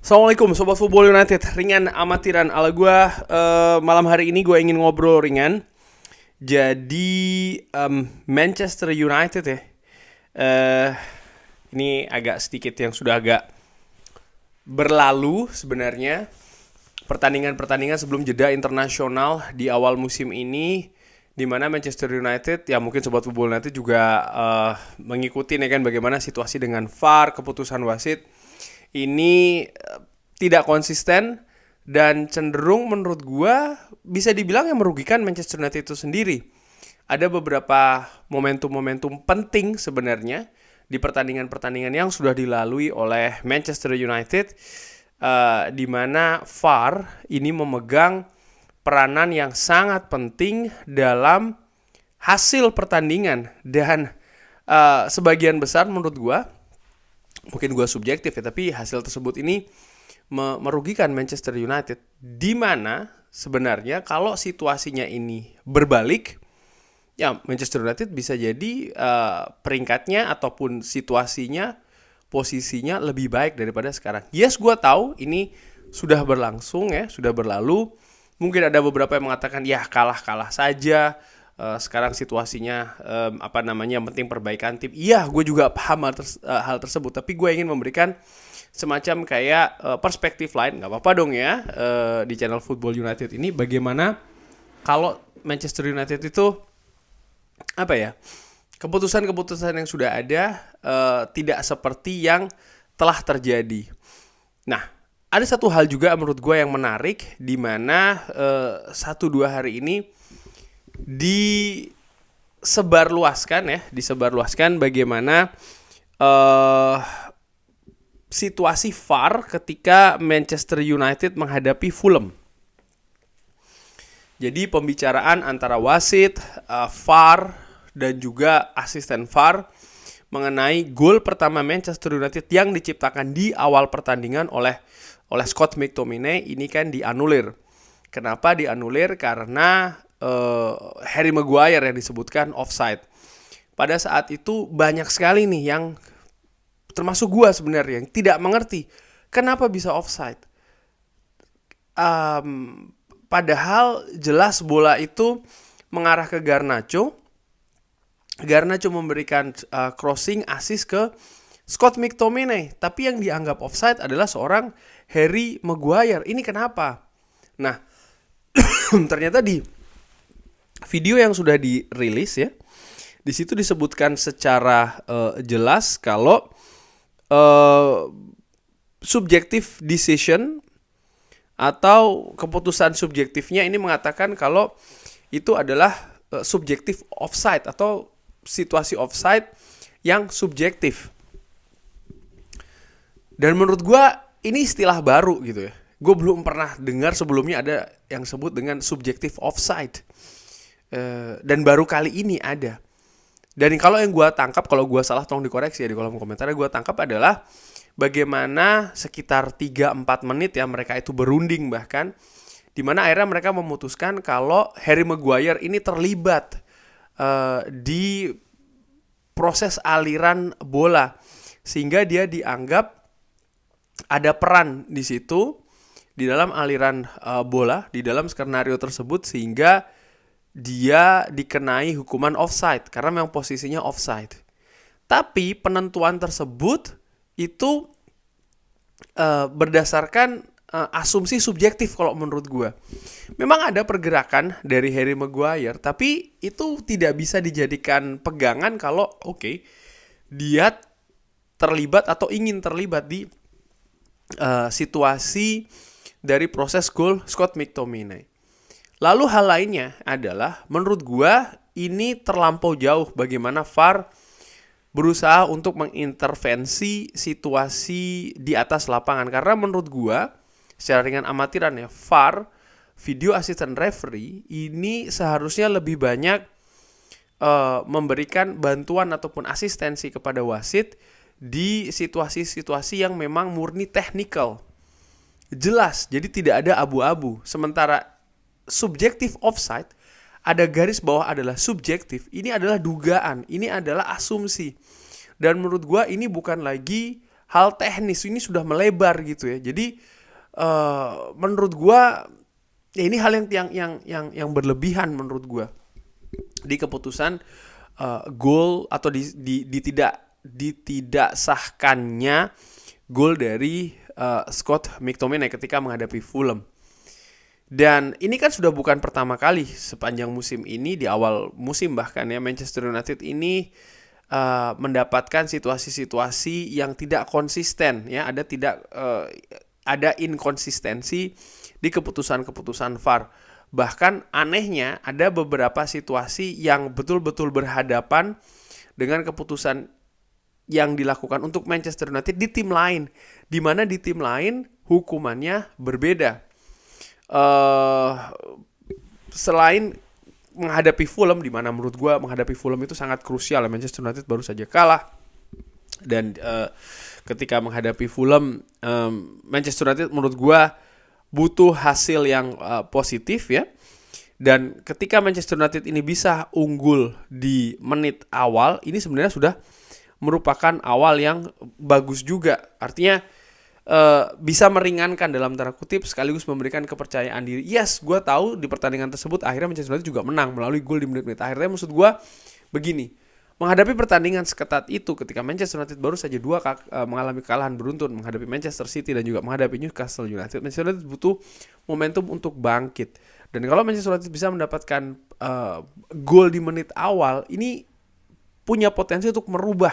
Assalamualaikum Sobat Football United, ringan amatiran ala gue. Malam hari ini gue ingin ngobrol ringan. Jadi Manchester United ya, ini agak sedikit yang sudah agak berlalu sebenarnya. Pertandingan-pertandingan sebelum jeda internasional di awal musim ini, di mana Manchester United, ya mungkin Sobat Football United juga mengikuti ya kan, bagaimana situasi dengan VAR, keputusan wasit ini tidak konsisten dan cenderung menurut gua bisa dibilang yang merugikan Manchester United itu sendiri. Ada beberapa momentum-momentum penting sebenarnya di pertandingan-pertandingan yang sudah dilalui oleh Manchester United, di mana VAR ini memegang peranan yang sangat penting dalam hasil pertandingan. Dan sebagian besar menurut gua, mungkin gue subjektif ya, tapi hasil tersebut ini merugikan Manchester United. Di mana sebenarnya kalau situasinya ini berbalik, ya Manchester United bisa jadi peringkatnya ataupun situasinya, posisinya lebih baik daripada sekarang. Yes, gue tahu ini sudah berlangsung ya, sudah berlalu. Mungkin ada beberapa yang mengatakan ya kalah-kalah saja. Sekarang situasinya yang penting perbaikan tim. Iya, gue juga paham hal tersebut, tapi gue ingin memberikan semacam kayak perspektif lain. Gak apa-apa dong ya, di channel Football United ini, bagaimana kalau Manchester United itu keputusan-keputusan yang sudah ada tidak seperti yang telah terjadi. Nah, ada satu hal juga menurut gue yang menarik, di mana 1-2 hari ini disebarluaskan bagaimana situasi VAR ketika Manchester United menghadapi Fulham. Jadi pembicaraan antara wasit, VAR dan juga asisten VAR mengenai gol pertama Manchester United yang diciptakan di awal pertandingan oleh Scott McTominay ini kan dianulir. Kenapa dianulir? Karena Harry Maguire yang disebutkan offside. Pada saat itu banyak sekali nih yang, termasuk gue sebenarnya, yang tidak mengerti kenapa bisa offside. Padahal jelas bola itu mengarah ke Garnacho. Garnacho memberikan crossing assist ke Scott McTominay, tapi yang dianggap offside adalah seorang Harry Maguire. Ini kenapa? Nah, ternyata di video yang sudah dirilis ya, di situ disebutkan secara jelas kalau subjective decision atau keputusan subjektifnya ini mengatakan kalau itu adalah subjektif offside atau situasi offside yang subjektif. Dan menurut gue ini istilah baru gitu ya. Gue belum pernah dengar sebelumnya ada yang sebut dengan subjektif offside. Dan baru kali ini ada. Dan kalau yang gue tangkap, kalau gue salah tolong dikoreksi ya di kolom komentar. Gue tangkap adalah bagaimana sekitar 3-4 menit ya mereka itu berunding bahkan, dimana akhirnya mereka memutuskan kalau Harry Maguire ini terlibat di proses aliran bola, sehingga dia dianggap ada peran di situ di dalam aliran bola, di dalam skenario tersebut, sehingga dia dikenai hukuman offside karena memang posisinya offside. Tapi penentuan tersebut itu berdasarkan asumsi subjektif kalau menurut gue. Memang ada pergerakan dari Harry Maguire, tapi itu tidak bisa dijadikan pegangan kalau dia terlibat atau ingin terlibat di situasi dari proses gol Scott McTominay. Lalu hal lainnya adalah menurut gua ini terlampau jauh bagaimana VAR berusaha untuk mengintervensi situasi di atas lapangan. Karena menurut gua secara ringan amatiran ya, VAR, video assistant referee, ini seharusnya lebih banyak memberikan bantuan ataupun asistensi kepada wasit di situasi-situasi yang memang murni technical. Jelas, jadi tidak ada abu-abu. Sementara subjektif offside, ada garis bawah adalah subjektif. Ini adalah dugaan, ini adalah asumsi. Dan menurut gue ini bukan lagi hal teknis ini sudah melebar gitu ya. Jadi menurut gua ya ini hal yang berlebihan menurut gua di keputusan gol atau di tidak sahkannya gol dari Scott McTominay ketika menghadapi Fulham. Dan ini kan sudah bukan pertama kali sepanjang musim ini, di awal musim bahkan ya, Manchester United ini mendapatkan situasi-situasi yang tidak konsisten ya, ada inkonsistensi di keputusan-keputusan VAR. Bahkan anehnya ada beberapa situasi yang betul-betul berhadapan dengan keputusan yang dilakukan untuk Manchester United di tim lain, di mana di tim lain hukumannya berbeda. Selain menghadapi Fulham, di mana menurut gue menghadapi Fulham itu sangat krusial. Manchester United baru saja kalah, dan ketika menghadapi Fulham, Manchester United menurut gue butuh hasil yang positif ya. Dan ketika Manchester United ini bisa unggul di menit awal, ini sebenarnya sudah merupakan awal yang bagus juga. Artinya bisa meringankan dalam tanda kutip sekaligus memberikan kepercayaan diri. Yes, gue tahu di pertandingan tersebut akhirnya Manchester United juga menang melalui gol di menit-menit akhirnya. Maksud gue begini, menghadapi pertandingan seketat itu ketika Manchester United baru saja mengalami kekalahan beruntun menghadapi Manchester City dan juga menghadapi Newcastle United, Manchester United butuh momentum untuk bangkit. Dan kalau Manchester United bisa mendapatkan gol di menit awal, ini punya potensi untuk merubah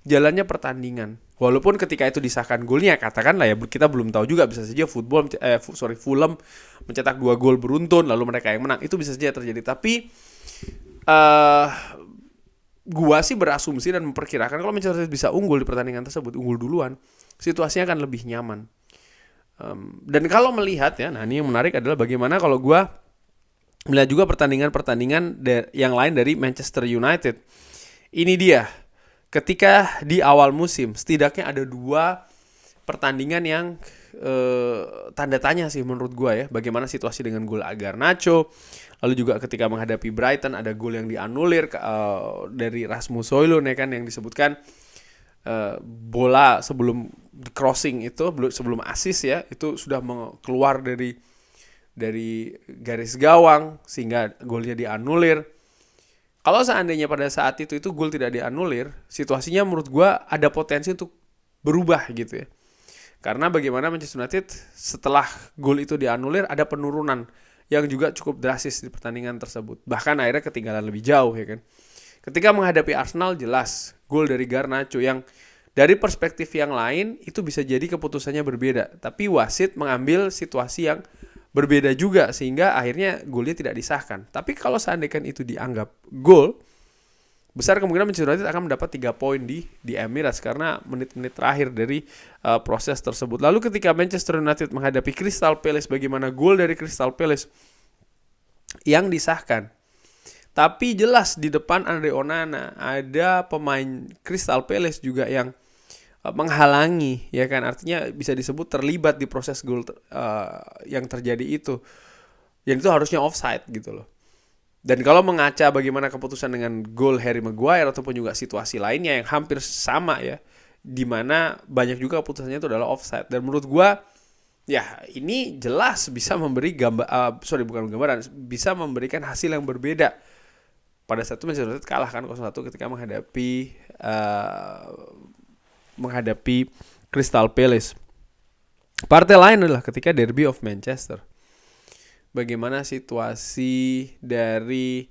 jalannya pertandingan. Walaupun ketika itu disahkan golnya, katakanlah ya, kita belum tahu juga, bisa saja Fulham mencetak 2 gol beruntun lalu mereka yang menang, itu bisa saja terjadi. Tapi gua sih berasumsi dan memperkirakan kalau Manchester United bisa unggul di pertandingan tersebut, unggul duluan, situasinya akan lebih nyaman. Dan kalau melihat ya, nah ini yang menarik adalah bagaimana kalau gua melihat juga pertandingan-pertandingan yang lain dari Manchester United. Ini dia, ketika di awal musim setidaknya ada 2 pertandingan yang tanda tanya sih menurut gue ya. Bagaimana situasi dengan gol Garnacho. Lalu juga ketika menghadapi Brighton ada gol yang dianulir dari Rasmus Højlund ya kan, yang disebutkan bola sebelum crossing itu, sebelum assist ya, itu sudah keluar dari garis gawang sehingga golnya dianulir. Kalau seandainya pada saat itu gol tidak dianulir, situasinya menurut gue ada potensi untuk berubah gitu ya. Karena bagaimana Manchester United setelah gol itu dianulir ada penurunan yang juga cukup drastis di pertandingan tersebut. Bahkan akhirnya ketinggalan lebih jauh ya kan. Ketika menghadapi Arsenal, jelas gol dari Garnacho yang dari perspektif yang lain itu bisa jadi keputusannya berbeda. Tapi wasit mengambil situasi yang berbeda juga sehingga akhirnya golnya tidak disahkan. Tapi kalau seandainya itu dianggap gol, besar kemungkinan Manchester United akan mendapat 3 poin di Emirates karena menit-menit terakhir dari proses tersebut. Lalu ketika Manchester United menghadapi Crystal Palace, bagaimana gol dari Crystal Palace yang disahkan. Tapi jelas di depan Andre Onana ada pemain Crystal Palace juga yang menghalangi ya kan, artinya bisa disebut terlibat di proses gol yang terjadi itu, yang itu harusnya offside gitu loh. Dan kalau mengaca bagaimana keputusan dengan gol Harry Maguire ataupun juga situasi lainnya yang hampir sama ya, di mana banyak juga keputusannya itu adalah offside. Dan menurut gua ya ini jelas bisa memberi bisa memberikan hasil yang berbeda. Pada saat itu Manchester United kalah kan 0-1 ketika menghadapi Crystal Palace. Partai lain adalah ketika Derby of Manchester. Bagaimana situasi dari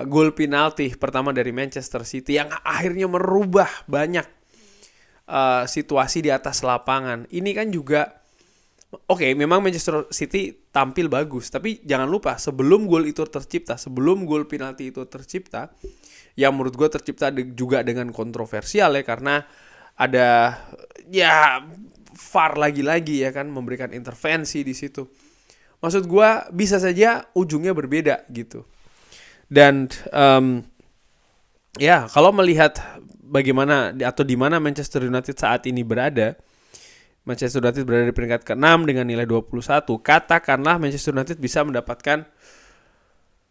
gol penalti pertama dari Manchester City yang akhirnya merubah banyak situasi di atas lapangan. Ini kan juga memang Manchester City tampil bagus, tapi jangan lupa sebelum gol itu tercipta, sebelum gol penalti itu tercipta, yang menurut gue tercipta juga dengan kontroversial ya, karena ada ya VAR lagi-lagi ya kan, memberikan intervensi di situ. Maksud gue bisa saja ujungnya berbeda gitu. Dan ya kalau melihat bagaimana atau di mana Manchester United saat ini berada, Manchester United berada di peringkat ke-6 dengan nilai 21. Katakanlah Manchester United bisa mendapatkan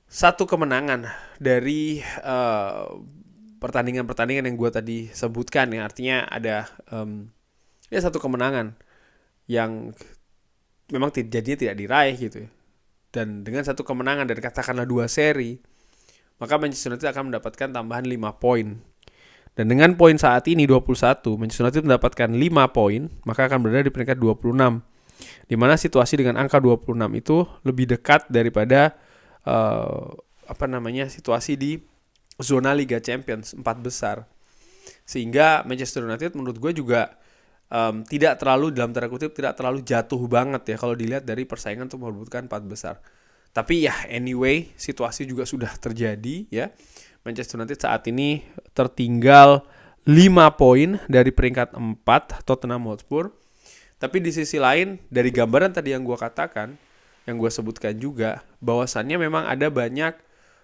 1 kemenangan dari pertandingan-pertandingan yang gue tadi sebutkan ya. Artinya ada Ya satu kemenangan yang memang jadinya tidak diraih gitu ya. Dan dengan satu kemenangan dan katakanlah 2 seri, maka Manchester United akan mendapatkan tambahan 5 poin. Dan dengan poin saat ini 21, Manchester United mendapatkan 5 poin, maka akan berada di peringkat 26. Di mana situasi dengan angka 26 itu lebih dekat daripada situasi di zona Liga Champions 4 besar. Sehingga Manchester United menurut gue juga tidak terlalu, dalam tanda kutip, tidak terlalu jatuh banget ya kalau dilihat dari persaingan untuk merebutkan 4 besar. Tapi ya anyway, situasi juga sudah terjadi ya. Manchester United saat ini tertinggal 5 poin dari peringkat 4 Tottenham Hotspur. Tapi di sisi lain, dari gambaran tadi yang gue katakan, yang gue sebutkan juga, bahwasannya memang ada banyak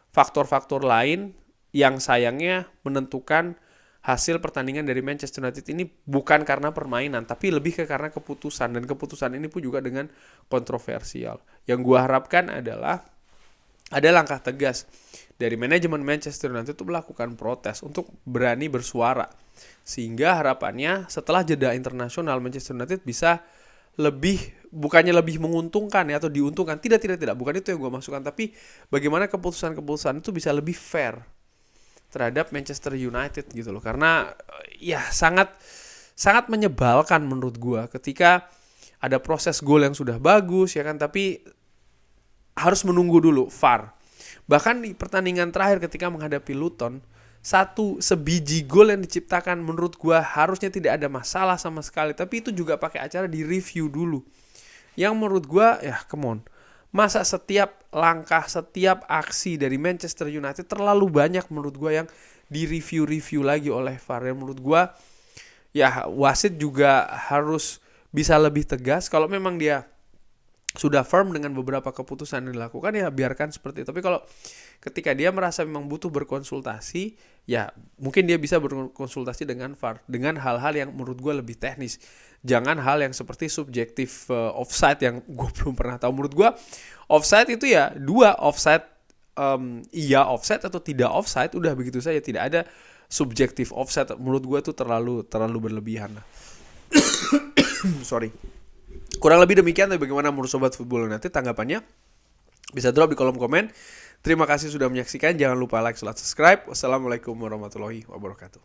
faktor-faktor lain yang sayangnya menentukan hasil pertandingan dari Manchester United ini bukan karena permainan, tapi lebih ke karena keputusan. Dan keputusan ini pun juga dengan kontroversial. Yang gue harapkan adalah ada langkah tegas dari manajemen Manchester United untuk melakukan protes, untuk berani bersuara. Sehingga harapannya setelah jeda internasional Manchester United bisa lebih, bukannya lebih menguntungkan ya atau diuntungkan, tidak, bukan itu yang gue maksudkan, tapi bagaimana keputusan-keputusan itu bisa lebih fair terhadap Manchester United gitu loh. Karena ya sangat menyebalkan menurut gue ketika ada proses gol yang sudah bagus ya kan, tapi harus menunggu dulu VAR. Bahkan di pertandingan terakhir ketika menghadapi Luton, sebiji gol yang diciptakan menurut gue harusnya tidak ada masalah sama sekali, tapi itu juga pakai acara di review dulu. Yang menurut gue ya come on, masa setiap langkah, setiap aksi dari Manchester United terlalu banyak menurut gue yang di review lagi oleh VAR. Yang menurut gue ya wasit juga harus bisa lebih tegas. Kalau memang dia sudah firm dengan beberapa keputusan yang dilakukan, ya biarkan seperti itu. Tapi kalau ketika dia merasa memang butuh berkonsultasi, ya mungkin dia bisa berkonsultasi dengan VAR dengan hal-hal yang menurut gue lebih teknis. Jangan hal yang seperti subjektif offside yang gue belum pernah tahu. Menurut gue offside itu ya 2 offside, iya offside atau tidak offside, udah begitu saja, tidak ada subjektif offside. Menurut gue itu terlalu berlebihan. Sorry. Kurang lebih demikian. Tapi bagaimana menurut Sobat Football United, tanggapannya bisa drop di kolom komen. Terima kasih sudah menyaksikan. Jangan lupa like, subscribe. Wassalamualaikum warahmatullahi wabarakatuh.